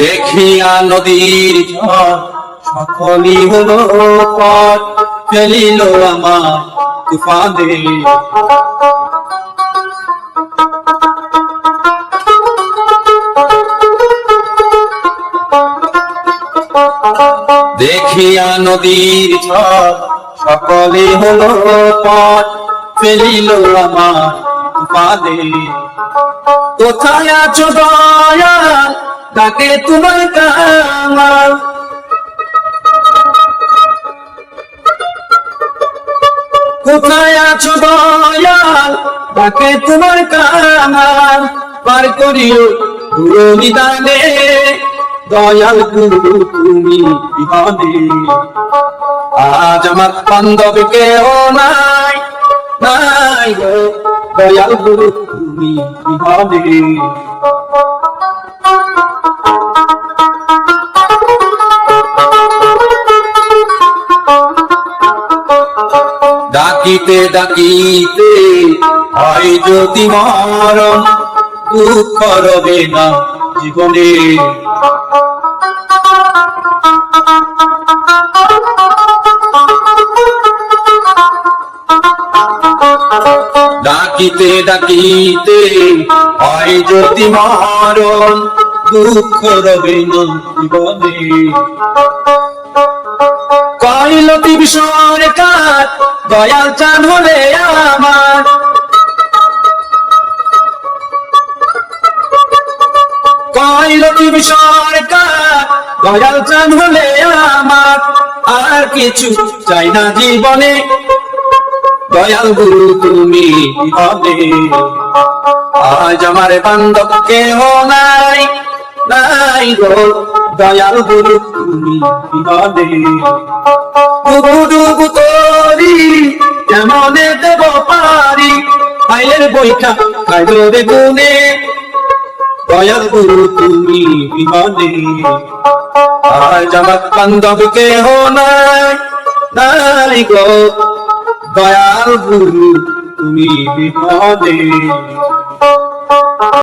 দেখিয়া নদীর ঝড় সকলই হলো পথ ফেলিল আমার তুফানে। দেখিয়া নদীর ঝড় সকলে হলো পথ ফেলিল আমার তুফানে। কোথায় আছো দয়াল ডাকে তোমার কাঙাল, কোথায় আছো দয়াল ডাকে তোমার কাঙাল। পার করিও পুরো নিদানে দয়াল গুরু তুমি বিহানে। আজ আমার বান্ধব কেহ নাই নাই গো দয়াল গুরু তুমি বিহানে। ডাকিতে ডাকিতে হয় যদি মরণ দুঃখ রবে না জীবনে। ডাকিতে ডাকিতে হয় যদি মরণ দুঃখ রবে না জীবনে। কইলতি সরকার দয়াল চান হলে আমার, কইলতি সরকার দয়াল চান হলে আমার। আর কিছু চাই না জীবনে দয়াল গুরু তুমি হবে। আজ আমার বান্ধব কেহ নাই নাই গো দয়াল গুরু তুমি হবে। ডুবু ডুবু করি কেমনে দেব পারি আইলের বইটা খাইলে গুনে দয়াল গুরু তুমি বিহানে। আজ আমার বান্ধব কেহ নাই নাই গো দয়াল গুরু তুমি বিহানে।